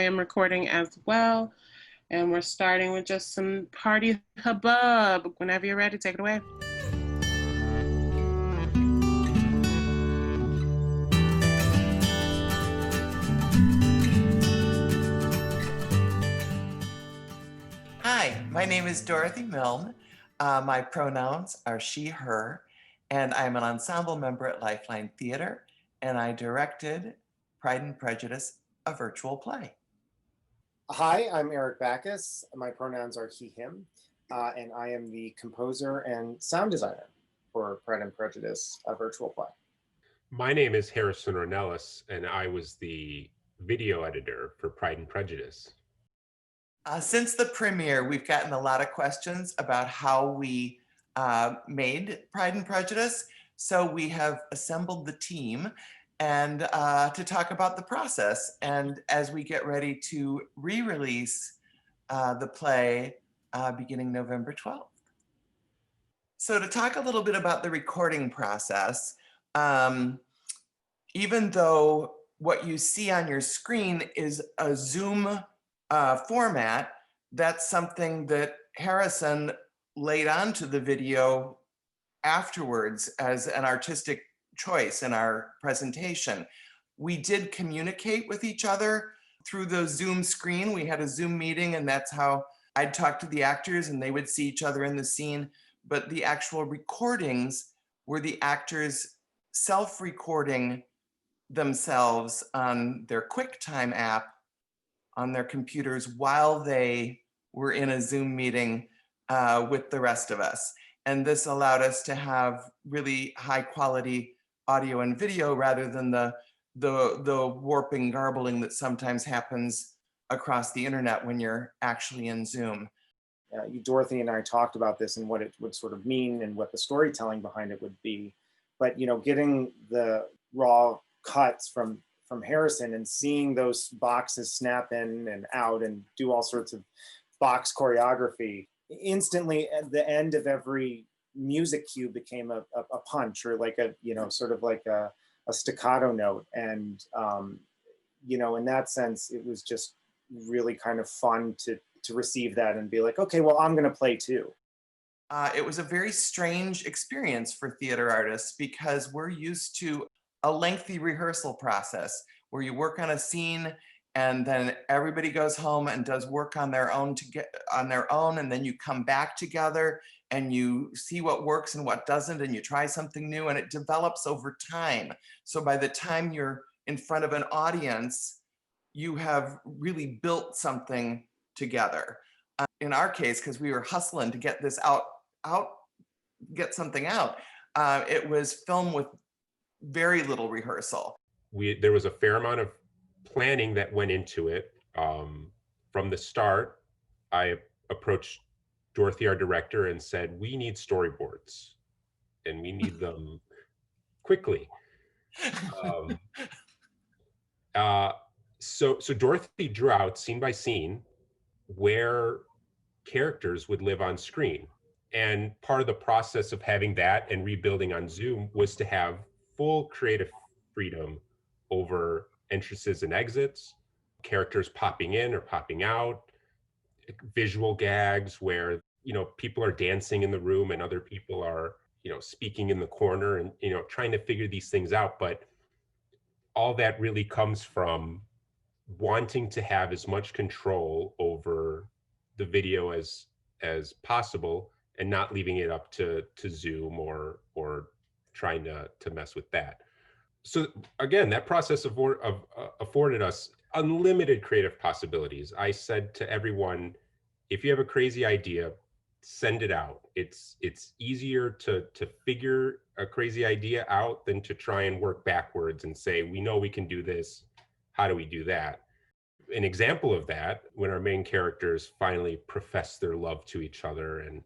am recording as well. And we're starting with just some party hubbub. Whenever you're ready, take it away. Hi, my name is Dorothy Milne. My pronouns are she, her, and I'm an ensemble member at Lifeline Theater, and I directed Pride and Prejudice, a virtual play. Hi, I'm Eric Backus. My pronouns are he, him, and I am the composer and sound designer for Pride and Prejudice, a virtual play. My name is Harrison Ornelas, and I was the video editor for Pride and Prejudice. Since the premiere, we've gotten a lot of questions about how we made Pride and Prejudice. So we have assembled the team and to talk about the process. And as we get ready to re-release the play beginning November 12th. So to talk a little bit about the recording process, even though what you see on your screen is a Zoom format, that's something that Harrison laid onto the video afterwards as an artistic choice in our presentation. We did communicate with each other through the Zoom screen. We had a Zoom meeting, and that's how I'd talk to the actors and they would see each other in the scene. But the actual recordings were the actors self-recording themselves on their QuickTime app on their computers while they were in a Zoom meeting with the rest of us. And this allowed us to have really high quality audio and video rather than the warping, garbling that sometimes happens across the internet when you're actually in Zoom. Dorothy and I talked about this and what it would sort of mean and what the storytelling behind it would be. But getting the raw cuts from Harrison and seeing those boxes snap in and out and do all sorts of box choreography, instantly at the end of every music cue became a punch, or like a sort of like a staccato note. And in that sense, it was just really kind of fun to receive that and be like, okay, well, I'm going to play too. It was a very strange experience for theater artists because we're used to a lengthy rehearsal process where you work on a scene and then everybody goes home and does work on their own and then you come back together and you see what works and what doesn't, and you try something new, and it develops over time. So by the time you're in front of an audience, you have really built something together. In our case, because we were hustling to get this get something out, it was filmed with very little rehearsal. There was a fair amount of planning that went into it. From the start, I approached Dorothy, our director, and said, we need storyboards and we need them quickly. So Dorothy drew out scene by scene where characters would live on screen. And part of the process of having that and rebuilding on Zoom was to have full creative freedom over entrances and exits, characters popping in or popping out, visual gags where, people are dancing in the room and other people are, speaking in the corner and, trying to figure these things out. But all that really comes from wanting to have as much control over the video as possible and not leaving it up to Zoom or trying to mess with that. So again, that process afforded us unlimited creative possibilities. I said to everyone, if you have a crazy idea, send it out. It's easier to figure a crazy idea out than to try and work backwards and say, we know we can do this. How do we do that? An example of that, when our main characters finally profess their love to each other, and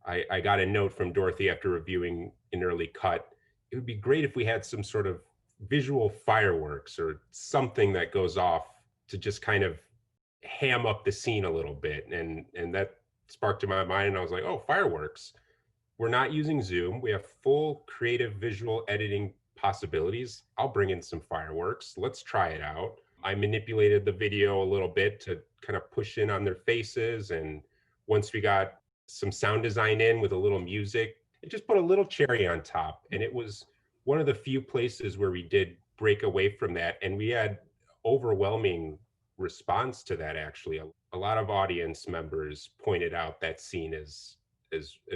I got a note from Dorothy after reviewing an early cut, it would be great if we had some sort of visual fireworks or something that goes off to just kind of ham up the scene a little bit. And that sparked in my mind, and I was like, oh, fireworks. We're not using Zoom. We have full creative visual editing possibilities. I'll bring in some fireworks. Let's try it out. I manipulated the video a little bit to kind of push in on their faces. And once we got some sound design in with a little music, it just put a little cherry on top. And it was one of the few places where we did break away from that. And we had overwhelming response to that, actually. A lot of audience members pointed out that scene as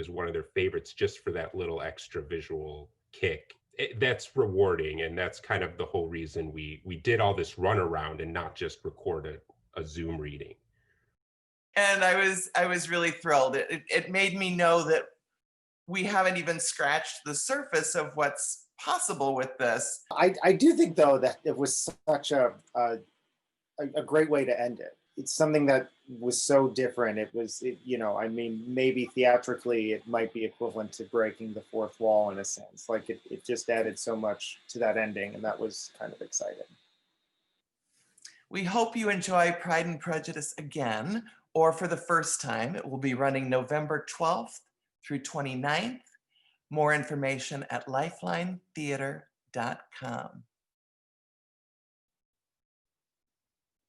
one of their favorites, just for that little extra visual kick. That's rewarding, and that's kind of the whole reason we did all this runaround and not just record a Zoom reading. And I was really thrilled. It made me know that we haven't even scratched the surface of what's possible with this. I do think, though, that it was such a great way to end it. It's something that was so different. I mean, maybe theatrically it might be equivalent to breaking the fourth wall in a sense. Like it just added so much to that ending, and that was kind of exciting. We hope you enjoy Pride and Prejudice again, or for the first time. It will be running November 12th through 29th. More information at lifelinetheater.com.